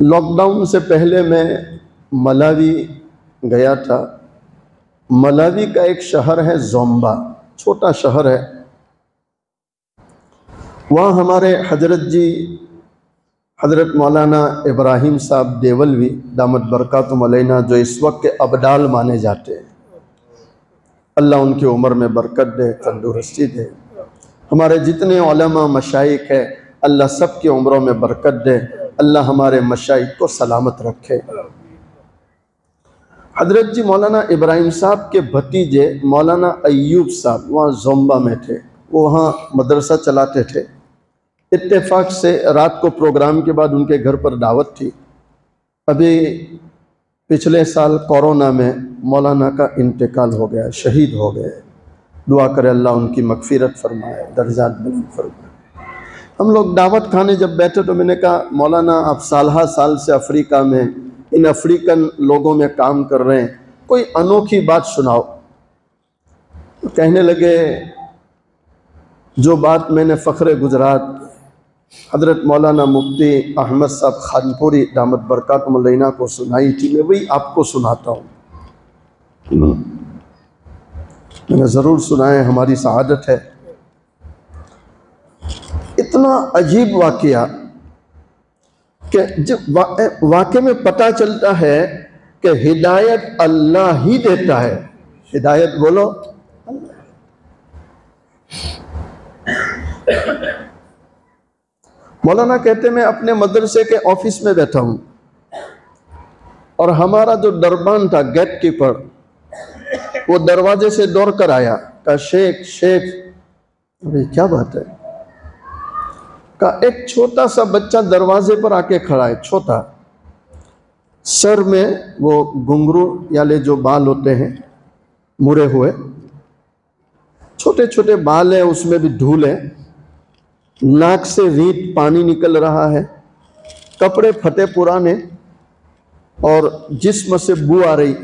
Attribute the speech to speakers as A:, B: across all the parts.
A: Lockdown से पहले मैं मलावी गया था। मलावी का एक शहर है जोम्बा, छोटा शहर है। वहाँ हमारे हज़रत मौलाना इब्राहिम साहब देवलवी दामत बरकातुहु अलैना, जो इस वक्त के अबदाल माने जाते हैं, अल्लाह उनकी उम्र में बरकत दे, तंदुरुस्ती दे। हमारे जितने उलमा मशाइख है, अल्लाह सब की उम्रों में बरकत दे। अल्लाह हमारे मशाइख को सलामत रखे। हज़रत जी मौलाना इब्राहिम साहब के भतीजे मौलाना अय्यूब साहब वहाँ जोम्बा में थे। वो वहाँ मदरसा चलाते थे। इत्तेफाक से रात को प्रोग्राम के बाद उनके घर पर दावत थी। अभी पिछले साल कोरोना में मौलाना का इंतकाल हो गया, शहीद हो गए। दुआ करे अल्लाह उनकी मगफिरत फरमाए, दर्जात बुलंद फरमाए। हम लोग दावत खाने जब बैठे तो मैंने कहा, मौलाना आप साल से अफ्रीका में इन अफ्रीकन लोगों में काम कर रहे हैं, कोई अनोखी बात सुनाओ। तो कहने लगे, जो बात मैंने फ़ख्र गुजरात हज़रत मौलाना मुफ्ती अहमद साहब खानपुरी दामत बरकातुहु अलैना को सुनाई थी, मैं वही आपको सुनाता हूँ। मैंने ज़रूर सुनाए, हमारी सआदत है। इतना अजीब वाक़या कि जब वाक़े में पता चलता है कि हिदायत अल्लाह ही देता है। हिदायत बोलो, मौलाना कहते मैं अपने मदरसे के ऑफिस में बैठा हूँ और हमारा जो दरबान था, गेट कीपर, वो दरवाजे से दौड़ कर आया। कहा, शेख। अरे क्या बात है? कहा, एक छोटा सा बच्चा दरवाजे पर आके खड़ा है, छोटा, सर में वो घुंघरू याले जो बाल होते हैं मुड़े हुए, छोटे छोटे बाल है, उसमें भी धूल है, नाक से रीत पानी निकल रहा है, कपड़े फटे पुराने और जिस्म से बू आ रही।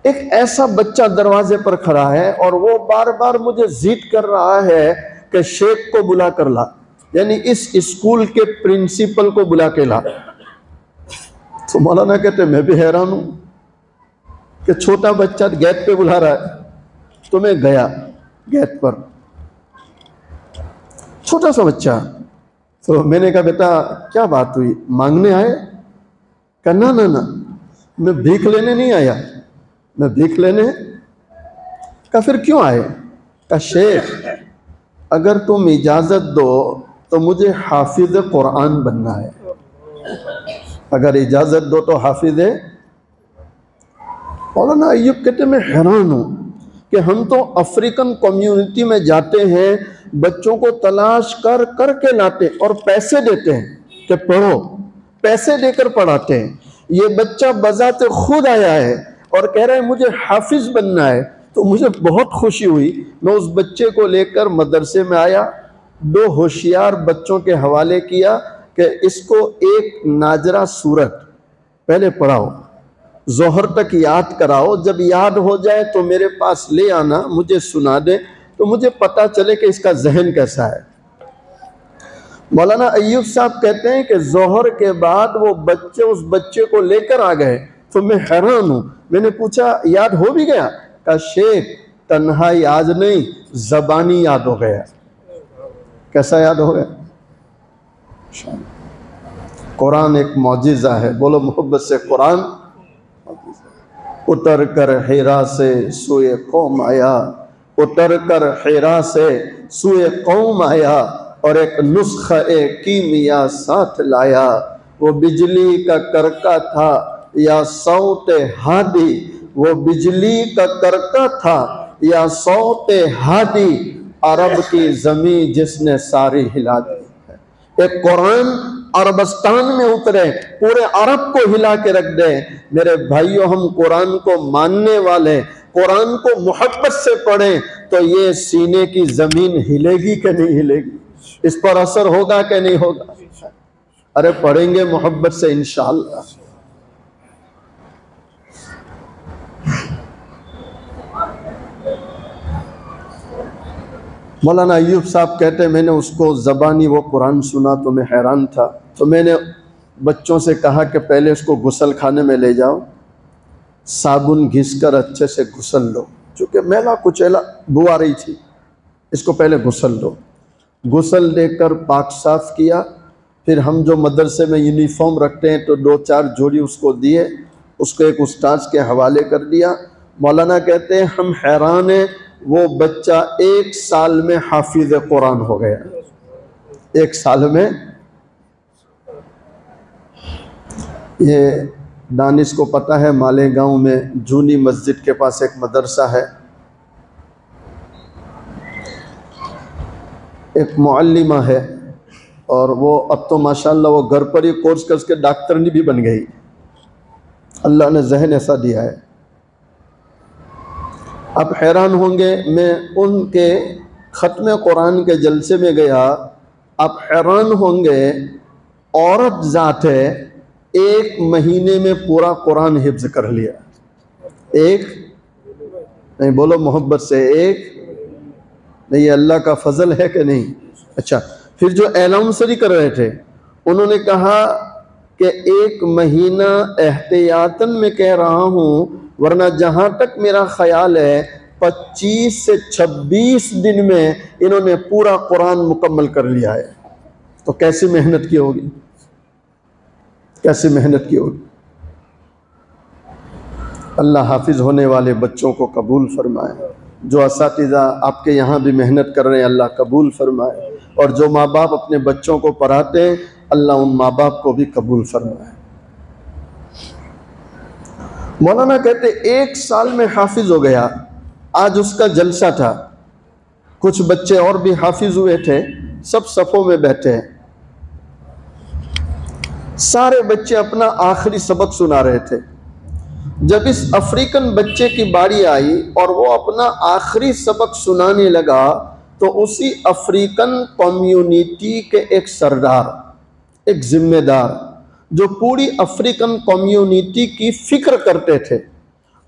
A: एक ऐसा बच्चा दरवाजे पर खड़ा है और वो बार बार मुझे जिद कर रहा है कि शेख को बुला कर ला, यानी इस स्कूल के प्रिंसिपल को बुला के ला। तो मौलाना कहते मैं भी हैरान हूं कि छोटा बच्चा गेट पे बुला रहा है। तो मैं गया गेट पर, छोटा सा बच्चा। तो मैंने कहा, बेटा क्या बात हुई, मांगने आए? कहा, ना, मैं भीख लेने नहीं आया, मैं भीख लेने। कहा, फिर क्यों आए? कहा, शेख अगर तुम इजाज़त दो तो मुझे हाफिज कुरान बनना है। अगर इजाज़त दो तो हाफिज है। मौलाना अय्यूब कहते मैं हैरान हूँ कि हम तो अफ्रीकन कम्युनिटी में जाते हैं, बच्चों को तलाश कर कर के लाते और पैसे देते हैं कि पढ़ो, पैसे देकर पढ़ाते हैं। ये बच्चा बजाते खुद आया है और कह रहा है मुझे हाफिज बनना है। तो मुझे बहुत खुशी हुई। मैं उस बच्चे को लेकर मदरसे में आया, 2 होशियार बच्चों के हवाले किया कि इसको एक नाजरा सूरत पहले पढ़ाओ, जोहर तक याद कराओ, जब याद हो जाए तो मेरे पास ले आना, मुझे सुना दे, तो मुझे पता चले कि इसका जहन कैसा है। मौलाना अय्यूब साहब कहते हैं कि जोहर के बाद वो बच्चे उस बच्चे को लेकर आ गए। तो मैं हैरान हूँ। मैंने पूछा, याद हो भी गया? कहा, शेख तन्हा याद नहीं, जबानी याद हो गया। कैसा याद हो गया? कुरान एक मौजिज़ा है, बोलो मोहब्बत से कुरान। उतर कर हिरा से सुए कौम आया, उतर कर हिरा से सुए कौम आया और एक नुस्खा कीमिया साथ लाया। वो बिजली का करका था या सौते हादी, वो बिजली का करका था या सौते हादी, अरब की ज़मीं जिसने सारी हिला दी। एक कुरान अरबस्तान में उतरे, पूरे अरब को हिला के रख दे। मेरे भाइयों, हम कुरान को मानने वाले, कुरान को मोहब्बत से पढ़ें तो ये सीने की जमीन हिलेगी कि नहीं हिलेगी, इस पर असर होगा कि नहीं होगा? अरे पढ़ेंगे मोहब्बत से इंशाअल्लाह। मौलाना अय्यूब साहब कहते हैं मैंने उसको ज़बानी वो कुरान सुना तो मैं हैरान था। तो मैंने बच्चों से कहा कि पहले इसको गुसल खाने में ले जाओ, साबुन घिसकर अच्छे से गुसल लो, चूँकि मैला कुचैला बू आ रही थी, इसको पहले गुसल लो। गुसल देकर पाक साफ किया। फिर हम जो मदरसे में यूनिफॉर्म रखते हैं तो 2-4 जोड़ी उसको दिए, उसको एक उस्ताद के हवाले कर दिया। मौलाना कहते हैं हम हैरान हैं, वो बच्चा 1 साल में हाफिज कुरान हो गया। 1 साल में। ये दानिश को पता है, मालेगांव में जूनी मस्जिद के पास एक मदरसा है, एक मुअल्लिमा है, और वो अब तो माशाल्लाह वो घर पर ही कोर्स करके डॉक्टरनी भी बन गई। अल्लाह ने जहन ऐसा दिया है। आप हैरान होंगे, मैं उनके ख़त्म कुरान के जलसे में गया, आप हैरान होंगे, औरत ज़ात है, 1 महीने में पूरा कुरान हिफ्ज़ कर लिया। एक नहीं, बोलो मोहब्बत से, एक नहीं, ये अल्लाह का फजल है कि नहीं। अच्छा, फिर जो एलाउंसरी कर रहे थे उन्होंने कहा कि 1 महीना एहतियातन में कह रहा हूँ, वरना जहाँ तक मेरा ख्याल है 25 से 26 दिन में इन्होंने पूरा कुरान मुकम्मल कर लिया है। तो कैसी मेहनत की होगी, कैसी मेहनत की होगी। अल्लाह हाफिज होने वाले बच्चों को कबूल फरमाए। जो असातिज़ा आपके यहाँ भी मेहनत कर रहे हैं, अल्लाह कबूल फरमाए। और जो माँ बाप अपने बच्चों को पढ़ाते हैं, अल्लाह उन माँ बाप को भी कबूल फरमाए। मौलाना कहते 1 साल में हाफिज हो गया। आज उसका जलसा था, कुछ बच्चे और भी हाफिज हुए थे, सब सफ़ों में बैठे हैं। सारे बच्चे अपना आखिरी सबक सुना रहे थे। जब इस अफ्रीकन बच्चे की बारी आई और वो अपना आखिरी सबक सुनाने लगा, तो उसी अफ्रीकन कम्युनिटी के एक सरदार, एक जिम्मेदार, जो पूरी अफ्रीकन कम्युनिटी की फिक्र करते थे,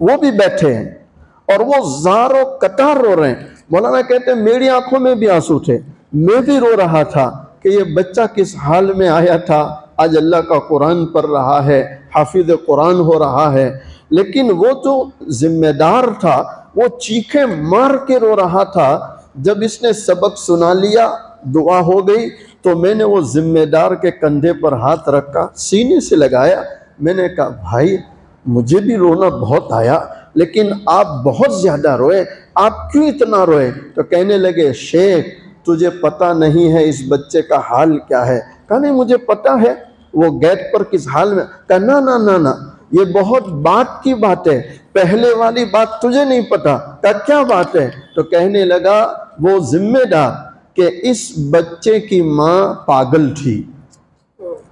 A: वो भी बैठे हैं और वो ज़ारो कतार रो रहे हैं। मौलाना कहते हैं मेरी आंखों में भी आंसू थे, मैं भी रो रहा था कि ये बच्चा किस हाल में आया था, आज अल्लाह का कुरान पढ़ रहा है, हाफिज कुरान हो रहा है। लेकिन वो जो जिम्मेदार था वो चीखें मार के रो रहा था। जब इसने सबक सुना लिया, दुआ हो गई, तो मैंने वो जिम्मेदार के कंधे पर हाथ रखा, सीने से लगाया। मैंने कहा भाई मुझे भी रोना बहुत आया, लेकिन आप बहुत ज़्यादा रोए, आप क्यों इतना रोए? तो कहने लगे शेख तुझे पता नहीं है इस बच्चे का हाल क्या है। कहा नहीं मुझे पता है, वो गेट पर किस हाल में। कहा ना ना ना ना, ये बहुत बात की बात है, पहले वाली बात तुझे नहीं पता। कहा क्या बात है? तो कहने लगा वो जिम्मेदार कि इस बच्चे की माँ पागल थी,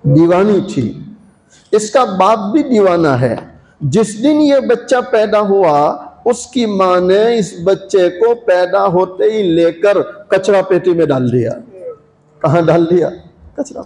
A: दीवानी थी, इसका बाप भी दीवाना है। जिस दिन ये बच्चा पैदा हुआ उसकी माँ ने इस बच्चे को पैदा होते ही लेकर कचरा पेटी में डाल दिया। कहाँ डाल दिया? कचरा।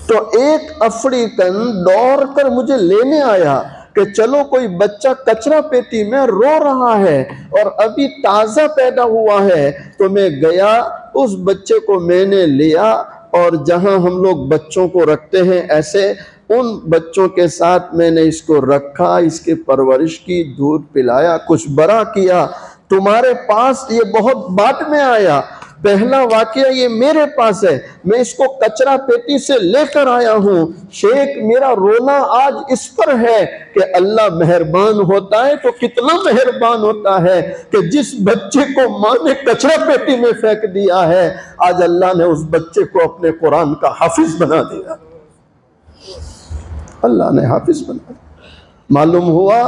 A: तो एक अफ्रीकन दौड़ कर मुझे लेने आया कि चलो कोई बच्चा कचरा पेटी में रो रहा है और अभी ताज़ा पैदा हुआ है। तो मैं गया, उस बच्चे को मैंने लिया और जहां हम लोग बच्चों को रखते हैं ऐसे उन बच्चों के साथ मैंने इसको रखा, इसकी परवरिश की, दूध पिलाया, कुछ बड़ा किया। तुम्हारे पास ये बहुत बाद में आया, पहला वाकया ये मेरे पास है, मैं इसको कचरा पेटी से लेकर आया हूँ। शेख मेरा रोना आज इस पर है कि अल्लाह मेहरबान होता है तो कितना मेहरबान होता है कि जिस बच्चे को माँ ने कचरा पेटी में फेंक दिया है, आज अल्लाह ने उस बच्चे को अपने कुरान का हाफिज बना दिया। अल्लाह ने हाफिज बना दिया। मालूम हुआ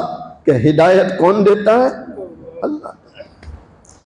A: कि हिदायत कौन देता है? अल्लाह।